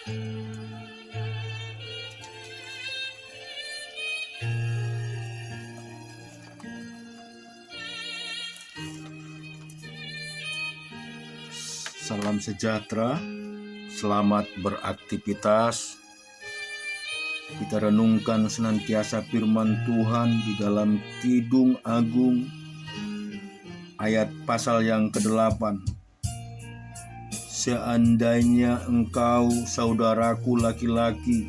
Salam sejahtera, selamat beraktivitas. Kita renungkan senantiasa firman Tuhan di dalam Kidung Agung ayat pasal yang ke-8. Seandainya engkau, saudaraku laki-laki,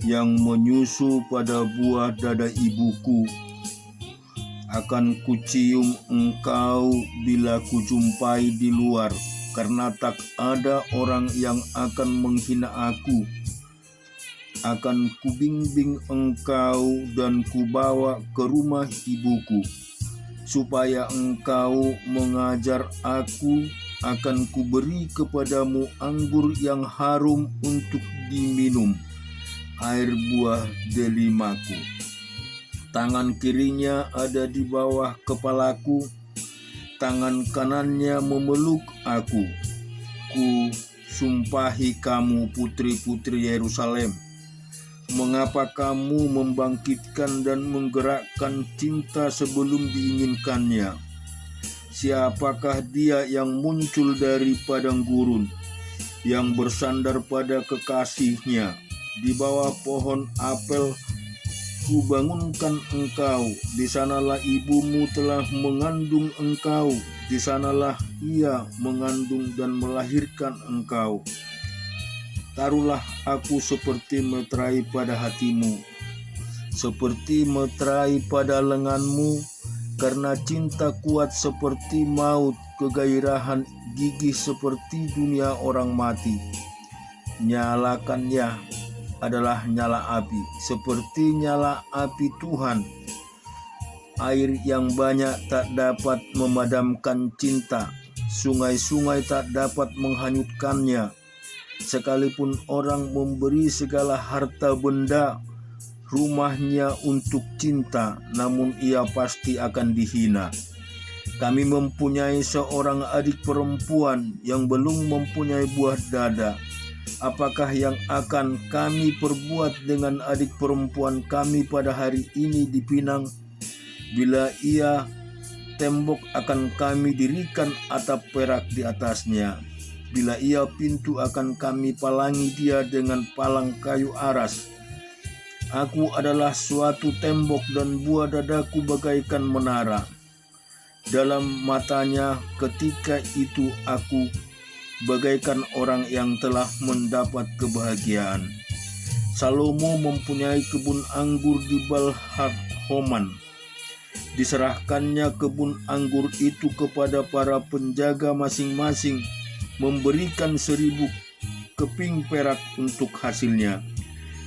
yang menyusu pada buah dada ibuku, akan kucium engkau bila kujumpai di luar, karena tak ada orang yang akan menghina aku. Akan kubimbing engkau dan kubawa ke rumah ibuku, supaya engkau mengajar aku. Akan kuberi kepadamu anggur yang harum untuk diminum, air buah delimaku. Tangan kirinya ada di bawah kepalaku, tangan kanannya memeluk aku. Ku sumpahi kamu, putri-putri Yerusalem, mengapa kamu membangkitkan dan menggerakkan cinta sebelum diinginkannya? Siapakah dia yang muncul dari padang gurun, yang bersandar pada kekasihnya? Di bawah pohon apel kubangunkan engkau, di sanalah ibumu telah mengandung engkau, di sanalah ia mengandung dan melahirkan engkau. Taruhlah aku seperti meterai pada hatimu, seperti meterai pada lenganmu, karena cinta kuat seperti maut, kegairahan gigih seperti dunia orang mati. Nyalakannya adalah nyala api, seperti nyala api Tuhan. Air yang banyak tak dapat memadamkan cinta, sungai-sungai tak dapat menghanyutkannya. Sekalipun orang memberi segala harta benda rumahnya untuk cinta, namun ia pasti akan dihina. Kami mempunyai seorang adik perempuan yang belum mempunyai buah dada. Apakah yang akan kami perbuat dengan adik perempuan kami pada hari ini di Pinang? Bila ia tembok, akan kami dirikan atap perak di atasnya. Bila ia pintu, akan kami palangi dia dengan palang kayu aras. Aku adalah suatu tembok dan buah dadaku bagaikan menara. Dalam matanya ketika itu aku bagaikan orang yang telah mendapat kebahagiaan. Salomo mempunyai kebun anggur di Baal-Homan. Diserahkannya kebun anggur itu kepada para penjaga masing-masing, memberikan 1000 keping perak untuk hasilnya.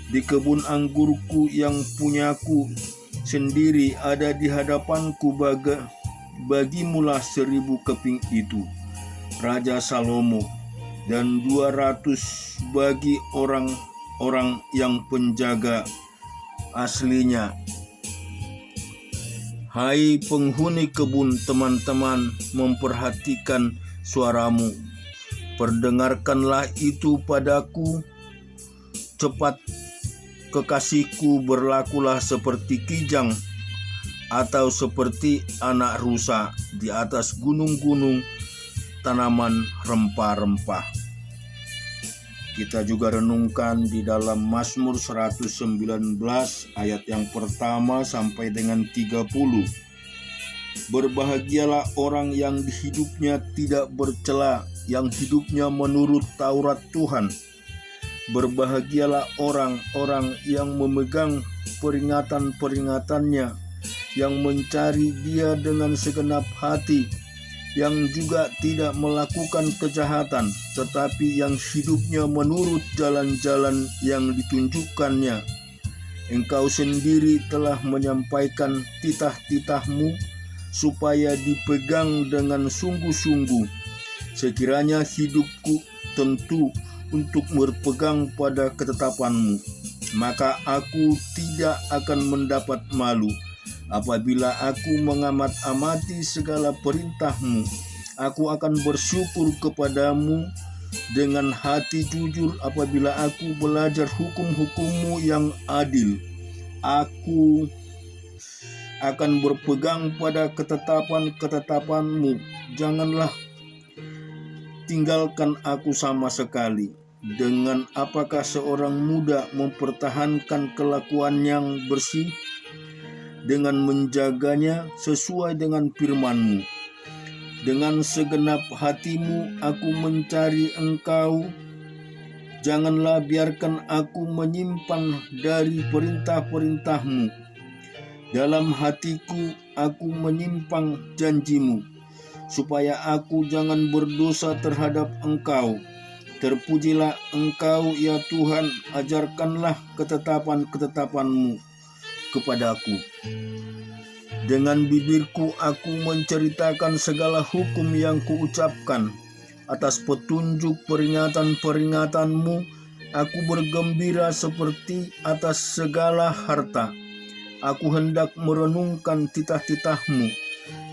Di kebun anggurku yang punyaku sendiri ada di hadapanku, bagimulah 1000 keping itu, Raja Salomo, dan 200 bagi orang-orang yang penjaga aslinya. Hai penghuni kebun, teman-teman, memperhatikan suaramu. Perdengarkanlah itu padaku. Cepat, kekasihku, berlakulah seperti kijang atau seperti anak rusa di atas gunung-gunung tanaman rempah-rempah. Kita juga renungkan di dalam Mazmur 119 ayat yang pertama sampai dengan 30. Berbahagialah orang yang hidupnya tidak bercela, yang hidupnya menurut Taurat Tuhan. Berbahagialah orang-orang yang memegang peringatan-peringatannya, yang mencari Dia dengan segenap hati, yang juga tidak melakukan kejahatan, tetapi yang hidupnya menurut jalan-jalan yang ditunjukkannya. Engkau sendiri telah menyampaikan titah-titahmu supaya dipegang dengan sungguh-sungguh. Sekiranya hidupku tentu untuk berpegang pada ketetapanmu, maka aku tidak akan mendapat malu. Apabila aku mengamat-amati segala perintahmu, aku akan bersyukur kepadamu dengan hati jujur apabila aku belajar hukum-hukum-Mu yang adil. Aku akan berpegang pada ketetapan-ketetapan-Mu. Janganlah tinggalkan aku sama sekali. Dengan apakah seorang muda mempertahankan kelakuan yang bersih? Dengan menjaganya sesuai dengan firman-Mu. Dengan segenap hatimu aku mencari Engkau. Janganlah biarkan aku menyimpang dari perintah-perintah-Mu. Dalam hatiku aku menyimpang janji-Mu, supaya aku jangan berdosa terhadap Engkau. Terpujilah Engkau ya Tuhan, ajarkanlah ketetapan-ketetapan-Mu kepadaku. Dengan bibirku aku menceritakan segala hukum yang kuucapkan. Atas petunjuk peringatan-peringatan-Mu, aku bergembira seperti atas segala harta. Aku hendak merenungkan titah-titah-Mu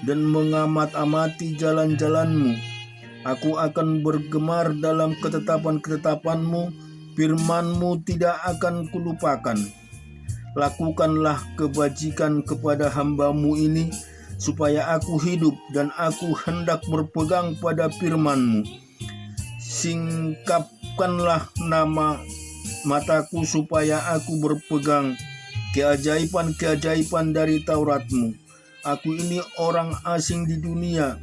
dan mengamat-amati jalan-jalan-Mu. Aku akan bergemar dalam ketetapan-ketetapan-Mu, firman-Mu tidak akan kulupakan. Lakukanlah kebajikan kepada hamba-Mu ini, supaya aku hidup dan aku hendak berpegang pada firman-Mu. Singkapkanlah nama mataku supaya aku berpegang keajaiban-keajaiban dari Taurat-Mu. Aku ini orang asing di dunia.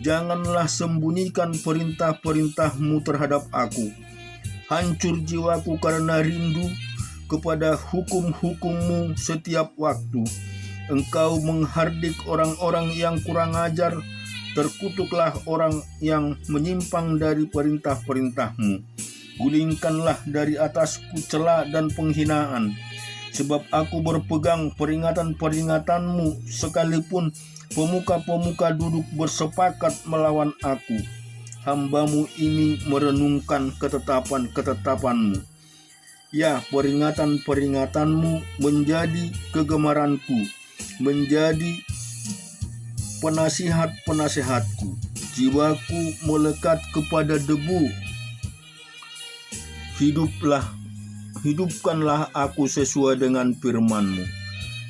Janganlah sembunyikan perintah-perintah-Mu terhadap aku. Hancur jiwaku karena rindu kepada hukum-hukum-Mu setiap waktu. Engkau menghardik orang-orang yang kurang ajar, terkutuklah orang yang menyimpang dari perintah-perintah-Mu. Gulingkanlah dari atasku cela dan penghinaan, sebab aku berpegang peringatan-peringatan-Mu, sekalipun pemuka-pemuka duduk bersepakat melawan aku. Hamba-Mu ini merenungkan ketetapan-ketetapan-Mu. Ya, peringatan-peringatan-Mu menjadi kegemaranku, menjadi penasihat-penasihatku. Jiwaku melekat kepada debu. Hidupkanlah aku sesuai dengan firman-Mu.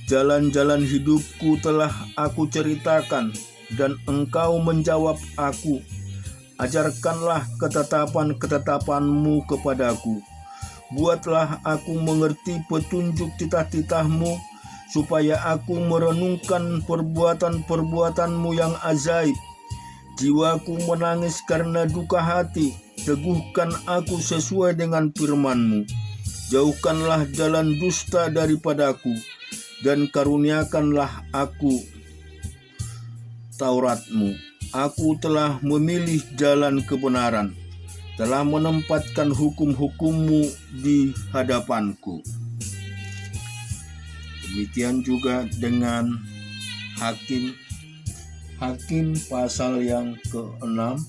Jalan-jalan hidupku telah aku ceritakan, dan Engkau menjawab aku. Ajarkanlah ketetapan-ketetapan-Mu kepadaku. Buatlah aku mengerti petunjuk titah-titah-Mu, supaya aku merenungkan perbuatan-perbuatan-Mu yang ajaib. Jiwaku menangis karena duka hati. Teguhkan aku sesuai dengan firman-Mu. Jauhkanlah jalan dusta daripadaku, dan karuniakanlah aku Taurat-Mu. Aku telah memilih jalan kebenaran, telah menempatkan hukum-hukum-Mu di hadapanku. Demikian juga dengan Hakim pasal yang ke-6.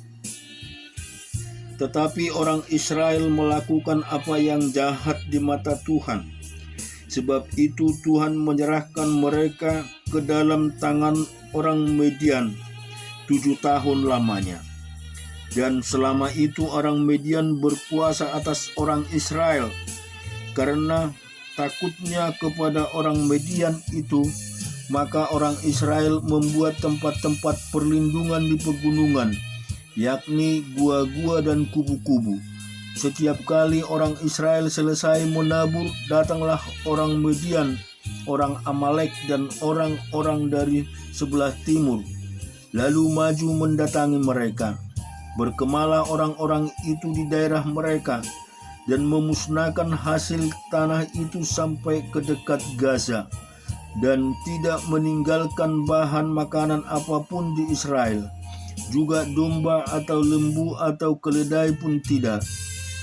Tetapi orang Israel melakukan apa yang jahat di mata Tuhan. Sebab itu Tuhan menyerahkan mereka ke dalam tangan orang Median 7 tahun lamanya. Dan selama itu orang Median berkuasa atas orang Israel. Karena takutnya kepada orang Median itu, maka orang Israel membuat tempat-tempat perlindungan di pegunungan, yakni gua-gua dan kubu-kubu. Setiap kali orang Israel selesai menabur, datanglah orang Median, orang Amalek, dan orang-orang dari sebelah timur, lalu maju mendatangi mereka. Berkemalah orang-orang itu di daerah mereka, dan memusnahkan hasil tanah itu sampai ke dekat Gaza, dan tidak meninggalkan bahan makanan apapun di Israel. Juga domba atau lembu atau keledai pun tidak.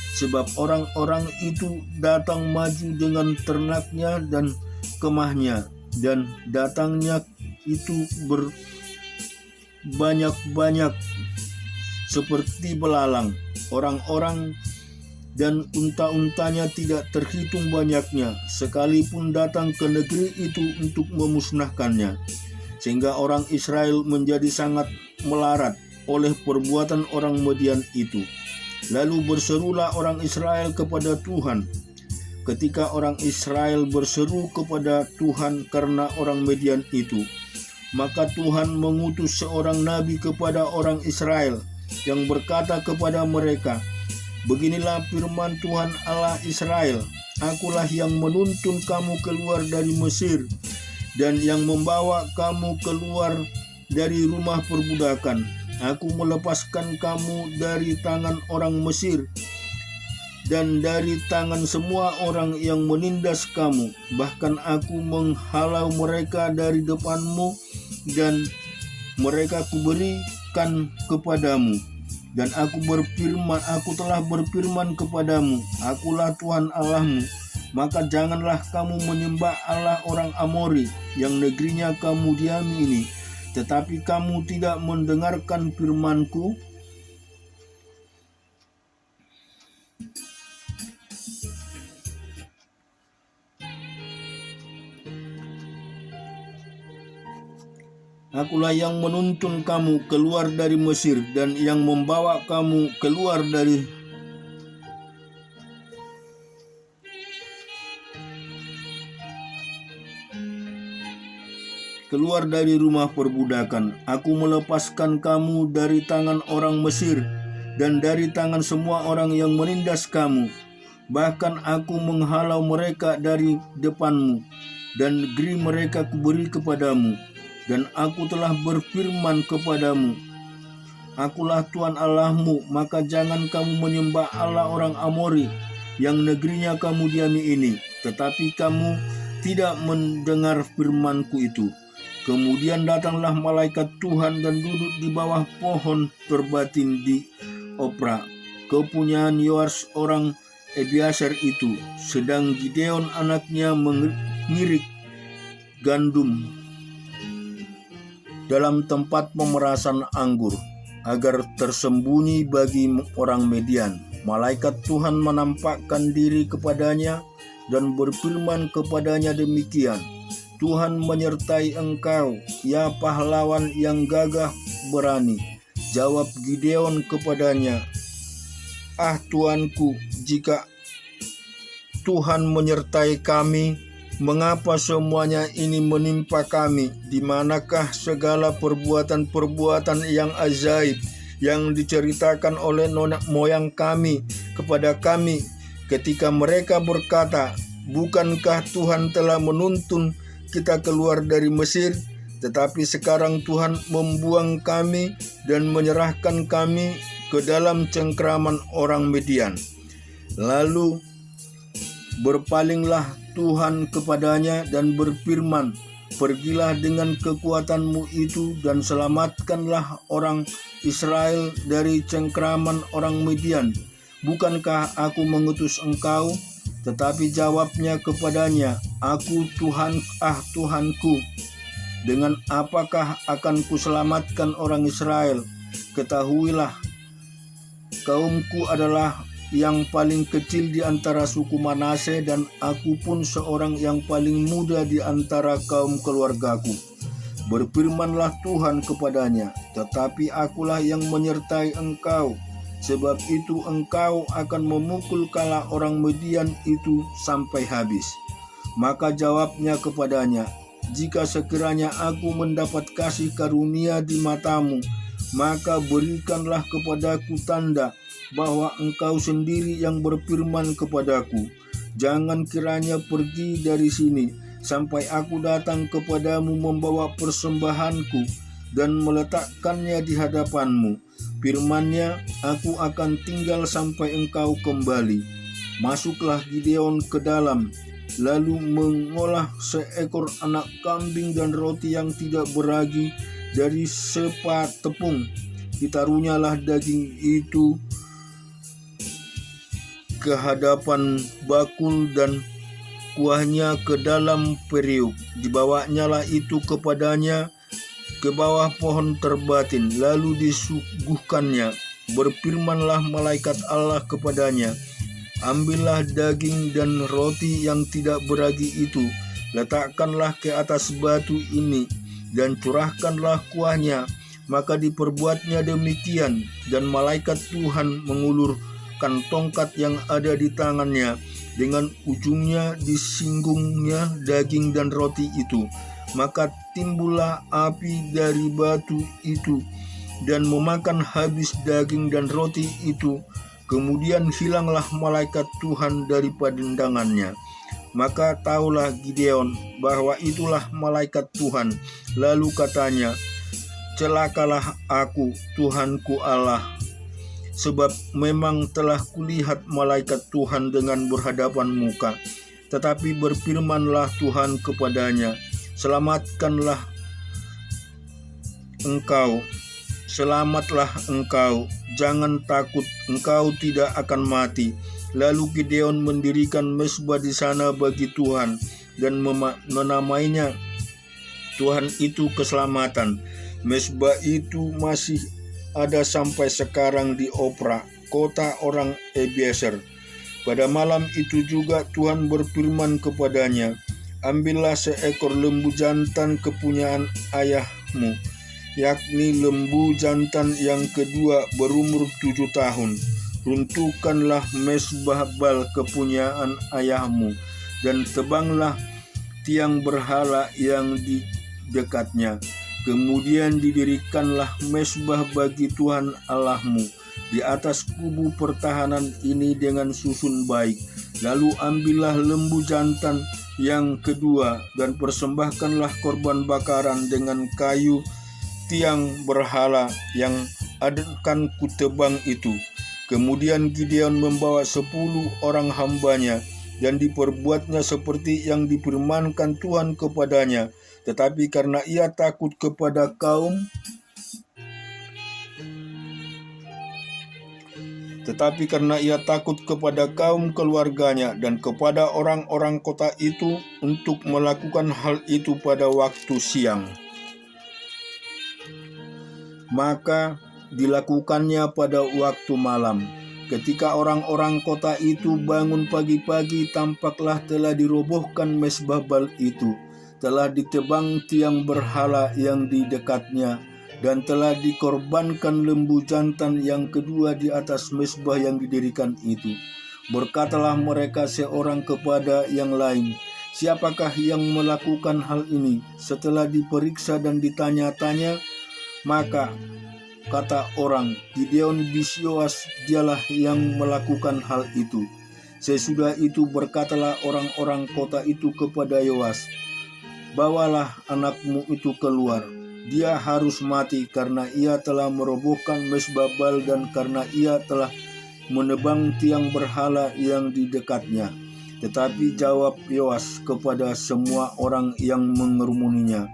Sebab orang-orang itu datang maju dengan ternaknya dan kemahnya, dan datangnya itu berbanyak-banyak seperti belalang. Orang-orang dan unta-untanya tidak terhitung banyaknya, sekalipun datang ke negeri itu untuk memusnahkannya. Sehingga orang Israel menjadi sangat melarat oleh perbuatan orang Median itu. Lalu berserulah orang Israel kepada Tuhan. Ketika orang Israel berseru kepada Tuhan karena orang Midian itu, maka Tuhan mengutus seorang nabi kepada orang Israel yang berkata kepada mereka, "Beginilah firman Tuhan Allah Israel, Akulah yang menuntun kamu keluar dari Mesir dan yang membawa kamu keluar dari rumah perbudakan. Aku melepaskan kamu dari tangan orang Mesir dan dari tangan semua orang yang menindas kamu. Bahkan aku menghalau mereka dari depanmu dan mereka kuberikan kepadamu. Dan aku telah berfirman kepadamu, Akulah Tuhan Allahmu. Maka janganlah kamu menyembah Allah orang Amori yang negerinya kamu diami ini. Tetapi kamu tidak mendengarkan firman-Ku. Akulah yang menuntun kamu keluar dari Mesir dan yang membawa kamu keluar dari rumah perbudakan. Aku melepaskan kamu dari tangan orang Mesir dan dari tangan semua orang yang menindas kamu. Bahkan aku menghalau mereka dari depanmu dan negeri mereka kuberi kepadamu. Dan aku telah berfirman kepadamu, Akulah Tuhan Allahmu, maka jangan kamu menyembah Allah orang Amori yang negerinya kamu diami ini. Tetapi kamu tidak mendengar firman-Ku itu. Kemudian datanglah malaikat Tuhan dan duduk di bawah pohon terbatin di Opra, kepunyaan Yoas orang Ebiasar itu, sedang Gideon anaknya mengirik gandum dalam tempat pemerasan anggur, agar tersembunyi bagi orang Midian. Malaikat Tuhan menampakkan diri kepadanya dan berfirman kepadanya demikian, Tuhan menyertai engkau, ya pahlawan yang gagah berani. Jawab Gideon kepadanya, Tuanku, jika Tuhan menyertai kami, mengapa semuanya ini menimpa kami? Di manakah segala perbuatan-perbuatan yang ajaib yang diceritakan oleh nenek moyang kami kepada kami ketika mereka berkata, bukankah Tuhan telah menuntun kita keluar dari Mesir? Tetapi sekarang Tuhan membuang kami dan menyerahkan kami ke dalam cengkraman orang Midian. Lalu berpalinglah Tuhan kepadanya dan berfirman, pergilah dengan kekuatanmu itu dan selamatkanlah orang Israel dari cengkraman orang Midian. Bukankah aku mengutus engkau? Tetapi jawabnya kepadanya, aku Tuhanku, dengan apakah akan kuselamatkan orang Israel? Ketahuilah, kaumku adalah yang paling kecil di antara suku Manase, dan aku pun seorang yang paling muda di antara kaum keluargaku. Berfirmanlah Tuhan kepadanya, tetapi akulah yang menyertai engkau, sebab itu engkau akan memukul kala orang Midian itu sampai habis. Maka jawabnya kepadanya, jika sekiranya aku mendapat kasih karunia di matamu, maka berikanlah kepadaku tanda bahwa engkau sendiri yang berfirman kepadaku, jangan kiranya pergi dari sini sampai aku datang kepadamu membawa persembahanku dan meletakkannya di hadapanmu. Firman-Nya, aku akan tinggal sampai engkau kembali. Masuklah Gideon ke dalam, lalu mengolah seekor anak kambing dan roti yang tidak beragi dari sepa tepung. Ditarunyalah daging itu ke hadapan bakul dan kuahnya ke dalam periuk. Dibawanyalah itu kepadanya ke bawah pohon terbatin, lalu disuguhkannya. Berfirmanlah malaikat Allah kepadanya, ambillah daging dan roti yang tidak beragi itu, letakkanlah ke atas batu ini, dan curahkanlah kuahnya. Maka diperbuatnya demikian, dan malaikat Tuhan mengulur mengarahkan tongkat yang ada di tangannya, dengan ujungnya disinggungnya daging dan roti itu. Maka timbullah api dari batu itu dan memakan habis daging dan roti itu. Kemudian hilanglah malaikat Tuhan dari pandangannya. Maka tahulah Gideon bahwa itulah malaikat Tuhan. Lalu katanya, celakalah aku, Tuhanku Allah, sebab memang telah kulihat malaikat Tuhan dengan berhadapan muka. Tetapi berfirmanlah Tuhan kepadanya, selamatlah engkau, jangan takut, engkau tidak akan mati. Lalu Gideon mendirikan mezbah di sana bagi Tuhan dan menamainya Tuhan itu keselamatan. Mezbah itu masih ada sampai sekarang di Opra, kota orang Abiezer. Pada malam itu juga Tuhan berfirman kepadanya, ambillah seekor lembu jantan kepunyaan ayahmu, yakni lembu jantan yang kedua berumur 7 tahun. Runtuhkanlah mezbah Baal kepunyaan ayahmu, dan tebanglah tiang berhala yang di dekatnya. Kemudian didirikanlah mezbah bagi Tuhan Allahmu di atas kubu pertahanan ini dengan susun baik. Lalu ambillah lembu jantan yang kedua dan persembahkanlah korban bakaran dengan kayu tiang berhala yang akan kutebang itu. Kemudian Gideon membawa 10 orang hambanya dan diperbuatnya seperti yang difirmankan Tuhan kepadanya. Tetapi karena ia takut kepada kaum keluarganya dan kepada orang-orang kota itu untuk melakukan hal itu pada waktu siang, maka dilakukannya pada waktu malam. Ketika orang-orang kota itu bangun pagi-pagi, tampaklah telah dirobohkan mezbah Baal itu, telah ditebang tiang berhala yang di dekatnya, dan telah dikorbankan lembu jantan yang kedua di atas mezbah yang didirikan itu. Berkatalah mereka seorang kepada yang lain, siapakah yang melakukan hal ini? Setelah diperiksa dan ditanya-tanya, maka kata orang, Gideon bin Yoas dialah yang melakukan hal itu. Sesudah itu berkatalah orang-orang kota itu kepada Yoas, bawalah anakmu itu keluar. Dia harus mati karena ia telah merobohkan mezbah Baal dan karena ia telah menebang tiang berhala yang di dekatnya. Tetapi jawab Yoas kepada semua orang yang mengerumuninya,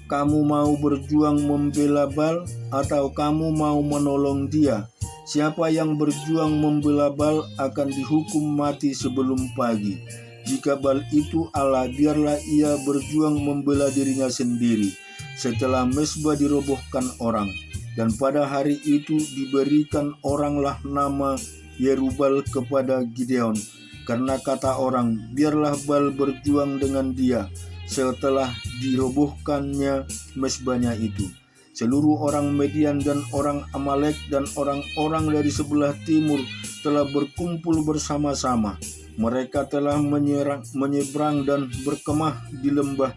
kamu mau berjuang membela Baal atau kamu mau menolong dia? Siapa yang berjuang membela Baal akan dihukum mati sebelum pagi. Jika Baal itu Allah, biarlah ia berjuang membela dirinya sendiri. Setelah mezbah dirobohkan orang, dan pada hari itu diberikan oranglah nama Yerubal kepada Gideon, karena kata orang, biarlah Baal berjuang dengan dia. Setelah dirobohkannya mezbahnya itu, seluruh orang Median dan orang Amalek dan orang-orang dari sebelah timur telah berkumpul bersama-sama. Mereka telah menyeberang dan berkemah di lembah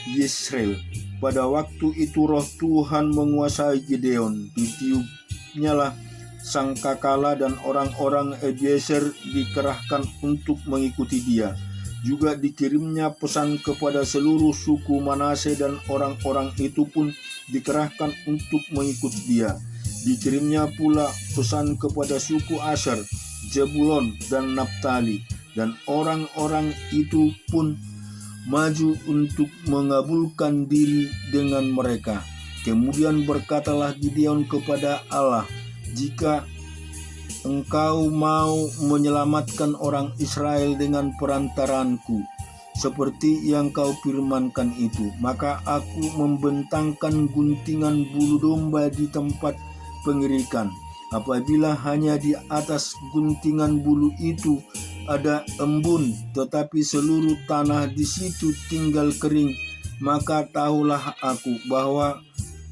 Yesreel. Pada waktu itu roh Tuhan menguasai Gideon. Ditiupnyalah sangkakala dan orang-orang Abiezer dikerahkan untuk mengikuti dia. Juga dikirimnya pesan kepada seluruh suku Manase dan orang-orang itu pun dikerahkan untuk mengikuti dia. Dikirimnya pula pesan kepada suku Asher, Zebulon dan Naftali, dan orang-orang itu pun maju untuk mengabulkan diri dengan mereka. Kemudian berkatalah Gideon kepada Allah, jika engkau mau menyelamatkan orang Israel dengan perantaranku, seperti yang kau firmankan itu, maka aku membentangkan guntingan bulu domba di tempat pengirikan. Apabila hanya di atas guntingan bulu itu ada embun, tetapi seluruh tanah di situ tinggal kering, maka tahulah aku bahwa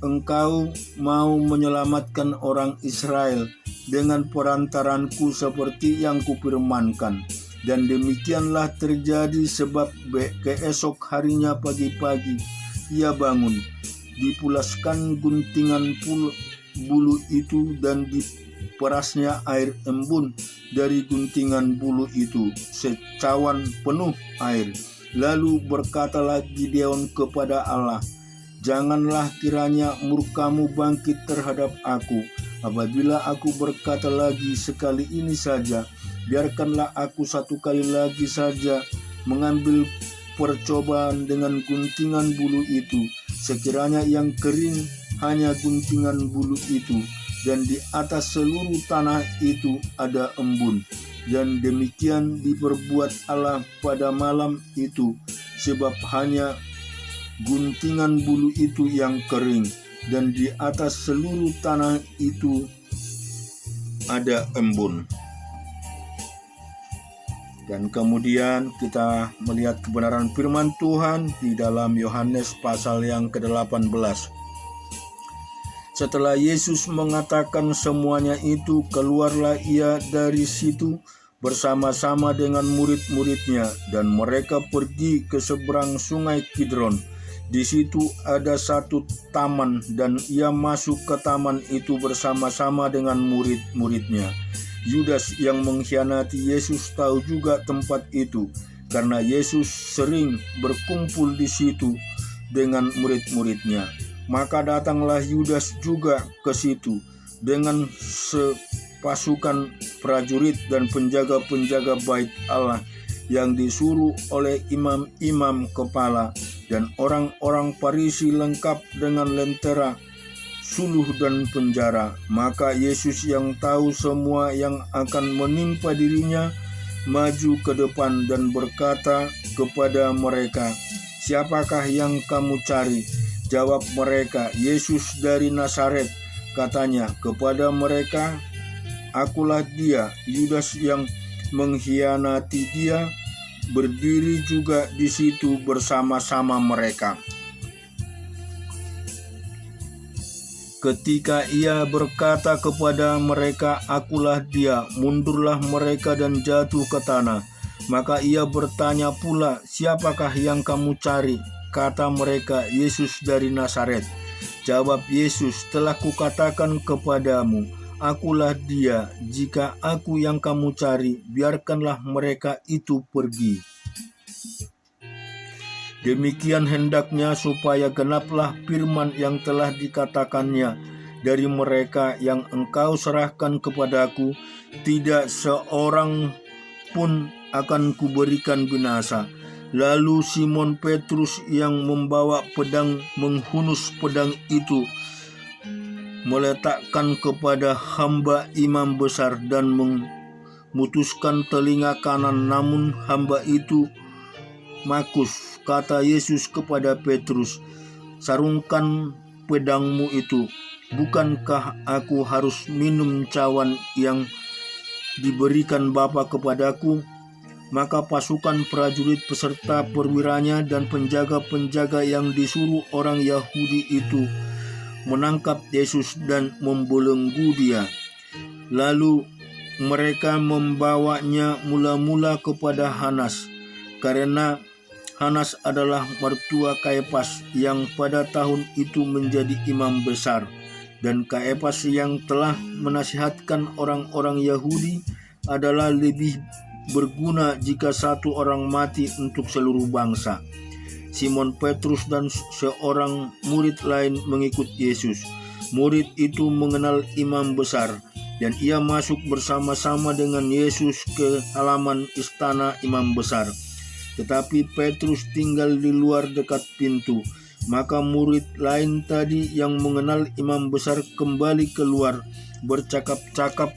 engkau mau menyelamatkan orang Israel dengan perantaranku seperti yang kupirmankan. Dan demikianlah terjadi, sebab keesok harinya pagi-pagi ia bangun, dipulaskan guntingan bulu itu dan diperasnya air embun dari guntingan bulu itu, secawan penuh air. Lalu berkatalah Gideon kepada Allah, "Janganlah kiranya murkamu bangkit terhadap aku, apabila aku berkata lagi sekali ini saja. Biarkanlah aku satu kali lagi saja mengambil percobaan dengan guntingan bulu itu. Sekiranya yang kering hanya guntingan bulu itu, dan di atas seluruh tanah itu ada embun." Dan demikian diperbuat Allah pada malam itu, sebab hanya guntingan bulu itu yang kering, dan di atas seluruh tanah itu ada embun. Dan kemudian kita melihat kebenaran firman Tuhan di dalam Yohanes pasal yang ke-18. Setelah Yesus mengatakan semuanya itu, keluarlah ia dari situ bersama-sama dengan murid-muridnya, dan mereka pergi ke seberang sungai Kidron. Di situ ada satu taman, dan ia masuk ke taman itu bersama-sama dengan murid-muridnya. Yudas yang mengkhianati Yesus tahu juga tempat itu, karena Yesus sering berkumpul di situ dengan murid-muridnya. Maka datanglah Yudas juga ke situ dengan sepasukan prajurit dan penjaga-penjaga bait Allah yang disuruh oleh imam-imam kepala dan orang-orang Farisi, lengkap dengan lentera, suluh dan penjara. Maka Yesus yang tahu semua yang akan menimpa dirinya maju ke depan dan berkata kepada mereka, "Siapakah yang kamu cari?" Jawab mereka, "Yesus dari Nazaret." Katanya kepada mereka, "Akulah dia." Yudas yang mengkhianati dia berdiri juga di situ bersama-sama mereka. Ketika ia berkata kepada mereka, "Akulah dia," mundurlah mereka dan jatuh ke tanah. Maka ia bertanya pula, "Siapakah yang kamu cari?" Kata mereka, "Yesus dari Nazaret." Jawab Yesus, "Telah kukatakan kepadamu, akulah dia. Jika aku yang kamu cari, biarkanlah mereka itu pergi." Demikian hendaknya supaya genaplah firman yang telah dikatakannya, "Dari mereka yang engkau serahkan kepadaku, tidak seorang pun akan kuberikan binasa." Lalu Simon Petrus yang membawa pedang menghunus pedang itu, meletakkan kepada hamba imam besar dan memutuskan telinga kanan, namun hamba itu makus. Kata Yesus kepada Petrus, "Sarungkan pedangmu itu. Bukankah aku harus minum cawan yang diberikan Bapa kepadaku?" Maka pasukan prajurit beserta perwiranya dan penjaga-penjaga yang disuruh orang Yahudi itu menangkap Yesus dan membelenggu dia. Lalu mereka membawanya mula-mula kepada Hanas, karena Hanas adalah mertua Kayapas yang pada tahun itu menjadi imam besar. Dan Kayapas yang telah menasihatkan orang-orang Yahudi adalah lebih berguna jika satu orang mati untuk seluruh bangsa. Simon Petrus dan seorang murid lain mengikut Yesus. Murid itu mengenal imam besar, dan ia masuk bersama-sama dengan Yesus ke halaman istana imam besar. Tetapi Petrus tinggal di luar dekat pintu. Maka murid lain tadi yang mengenal imam besar kembali keluar, bercakap-cakap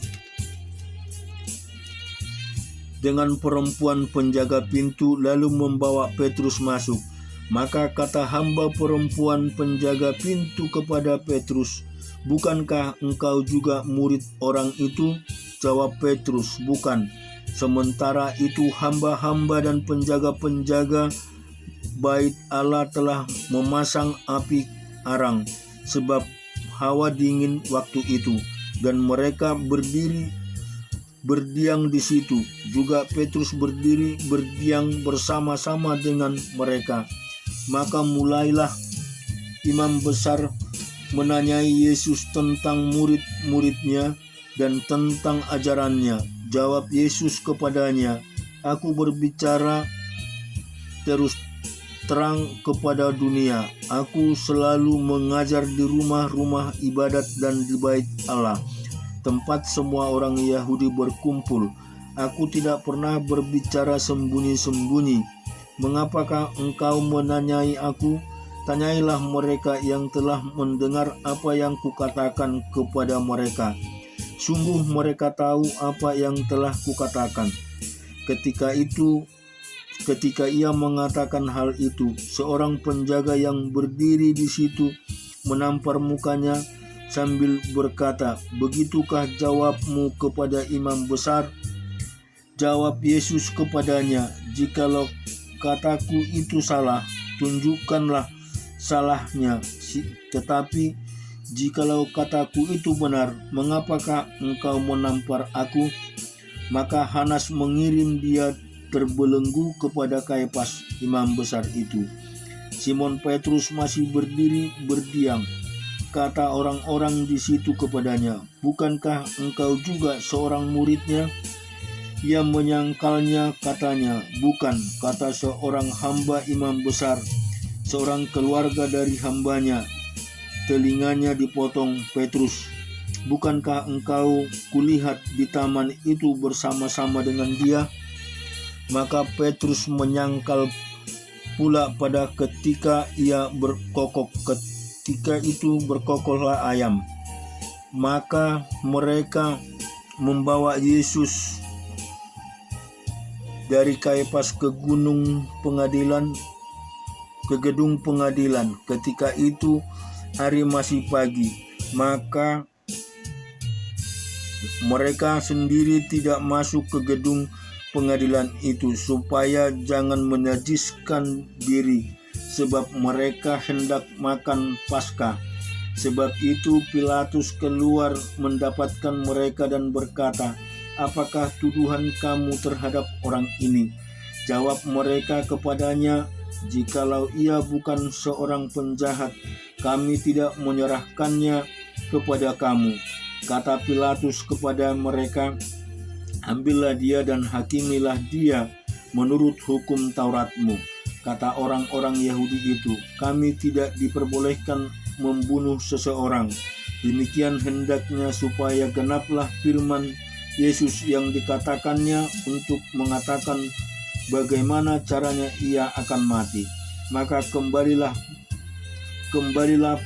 dengan perempuan penjaga pintu, lalu membawa Petrus masuk. Maka kata hamba perempuan penjaga pintu kepada Petrus, "Bukankah engkau juga murid orang itu?" Jawab Petrus, "Bukan." Sementara itu hamba-hamba dan penjaga-penjaga bait Allah telah memasang api arang, sebab hawa dingin waktu itu. dan mereka berdiam di situ. Juga Petrus berdiri berdiam bersama-sama dengan mereka. Maka mulailah imam besar menanyai Yesus tentang murid-muridnya dan tentang ajarannya. Jawab Yesus kepadanya, "Aku berbicara terus terang kepada dunia. Aku selalu mengajar di rumah-rumah ibadat dan di bait Allah, tempat semua orang Yahudi berkumpul. Aku tidak pernah berbicara sembunyi-sembunyi. Mengapakah engkau menanyai aku? Tanyailah mereka yang telah mendengar apa yang kukatakan kepada mereka. Sungguh mereka tahu apa yang telah kukatakan." Ketika ia mengatakan hal itu, seorang penjaga yang berdiri di situ menampar mukanya sambil berkata, "Begitukah jawabmu kepada imam besar?" Jawab Yesus kepadanya, "Jikalau kataku itu salah, tunjukkanlah salahnya. Tetapi jikalau kataku itu benar, mengapakah engkau menampar aku?" Maka Hanas mengirim dia terbelenggu kepada Kayafas, imam besar itu. Simon Petrus masih berdiri berdiam. Kata orang-orang di situ kepadanya, "Bukankah engkau juga seorang muridnya?" Ia menyangkalnya, katanya, "Bukan," kata seorang hamba imam besar, seorang keluarga dari hambanya. Telinganya dipotong Petrus. "Bukankah engkau kulihat di taman itu bersama-sama dengan dia?" Maka Petrus menyangkal pula pada ketika ia berkokok. Ketika itu berkokoklah ayam. Maka mereka membawa Yesus dari Kayafas ke gedung pengadilan. Ketika itu hari masih pagi. Maka mereka sendiri tidak masuk ke gedung pengadilan itu supaya jangan menajiskan diri, sebab mereka hendak makan Paskah. Sebab itu Pilatus keluar mendapatkan mereka dan berkata, "Apakah tuduhan kamu terhadap orang ini?" Jawab mereka kepadanya, "Jikalau ia bukan seorang penjahat, kami tidak menyerahkannya kepada kamu." Kata Pilatus kepada mereka, "Ambillah dia dan hakimilah dia menurut hukum Tauratmu." Kata orang-orang Yahudi itu, "Kami tidak diperbolehkan membunuh seseorang. Demikian hendaknya supaya genaplah firman Yesus yang dikatakannya untuk mengatakan bagaimana caranya ia akan mati." Maka kembalilah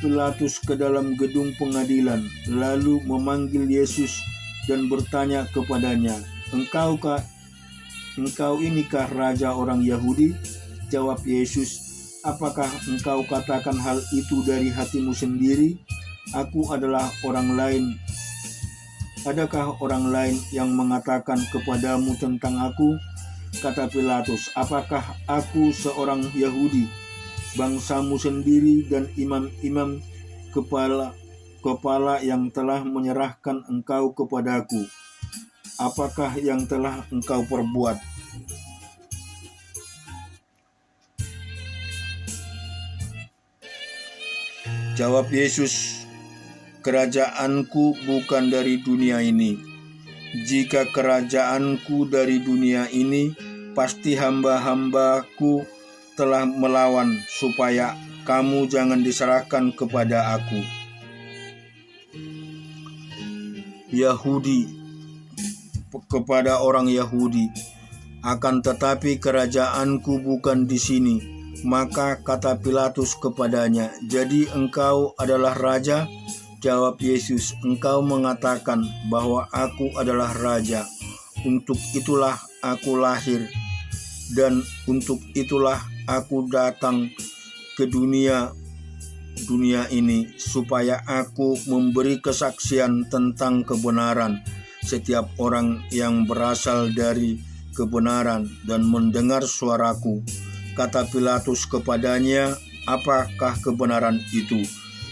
Pilatus ke dalam gedung pengadilan, lalu memanggil Yesus dan bertanya kepadanya, Engkau inikah raja orang Yahudi?" Jawab Yesus, "Apakah engkau katakan hal itu dari hatimu sendiri? Aku adalah orang lain. Adakah orang lain yang mengatakan kepadamu tentang aku?" Kata Pilatus, "Apakah aku seorang Yahudi? Bangsamu sendiri dan imam-imam kepala yang telah menyerahkan engkau kepadaku. Apakah yang telah engkau perbuat?" Jawab Yesus, "Kerajaanku bukan dari dunia ini. Jika kerajaanku dari dunia ini, pasti hamba-hambaku telah melawan supaya kamu jangan diserahkan kepada aku." Kepada orang Yahudi, "Akan tetapi kerajaanku bukan di sini." Maka kata Pilatus kepadanya, "Jadi engkau adalah raja?" Jawab Yesus, "Engkau mengatakan bahwa aku adalah raja. Untuk itulah aku lahir, dan untuk itulah aku datang ke dunia ini, supaya aku memberi kesaksian tentang kebenaran. Setiap orang yang berasal dari kebenaran dan mendengar suaraku." Kata Pilatus kepadanya, "Apakah kebenaran itu?"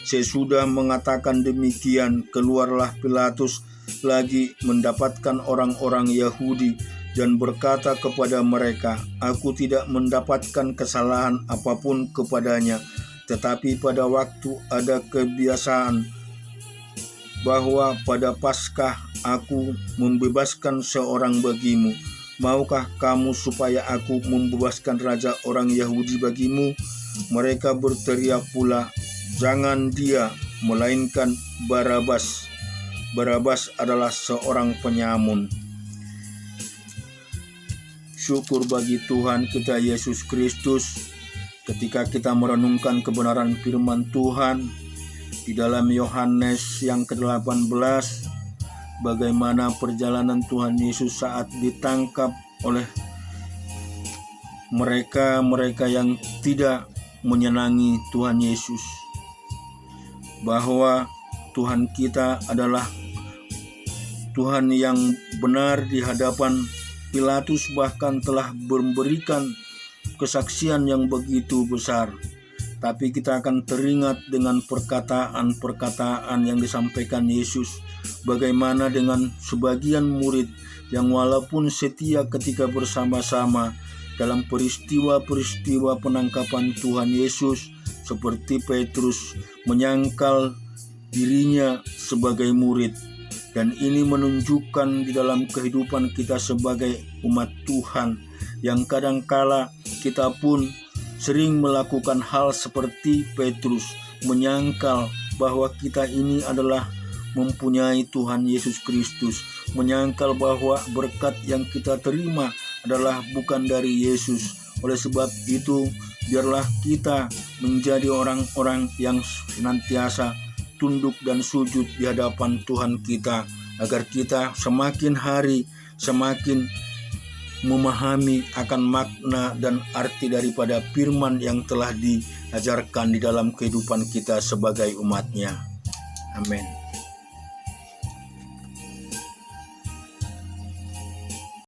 Sesudah mengatakan demikian, keluarlah Pilatus lagi mendapatkan orang-orang Yahudi dan berkata kepada mereka, "Aku tidak mendapatkan kesalahan apapun kepadanya, tetapi pada waktu ada kebiasaan bahwa pada Paskah aku membebaskan seorang bagimu. Maukah kamu supaya aku membebaskan raja orang Yahudi bagimu?" Mereka berteriak pula, "Jangan dia, melainkan Barabas." Barabas adalah seorang penyamun. Syukur bagi Tuhan kita Yesus Kristus. Ketika kita merenungkan kebenaran firman Tuhan di dalam Yohanes yang ke-18, bagaimana perjalanan Tuhan Yesus saat ditangkap oleh mereka yang tidak menyenangi Tuhan Yesus, bahwa Tuhan kita adalah Tuhan yang benar di hadapan Pilatus, bahkan telah memberikan kesaksian yang begitu besar. Tapi kita akan teringat dengan perkataan-perkataan yang disampaikan Yesus. Bagaimana dengan sebagian murid yang walaupun setia ketika bersama-sama dalam peristiwa-peristiwa penangkapan Tuhan Yesus, seperti Petrus menyangkal dirinya sebagai murid. Dan ini menunjukkan di dalam kehidupan kita sebagai umat Tuhan, yang kadangkala kita pun sering melakukan hal seperti Petrus, menyangkal bahwa kita ini adalah mempunyai Tuhan Yesus Kristus, menyangkal bahwa berkat yang kita terima adalah bukan dari Yesus. Oleh sebab itu, biarlah kita menjadi orang-orang yang senantiasa tunduk dan sujud di hadapan Tuhan kita, agar kita semakin hari semakin memahami akan makna dan arti daripada firman yang telah diajarkan di dalam kehidupan kita sebagai umat-Nya. Amin.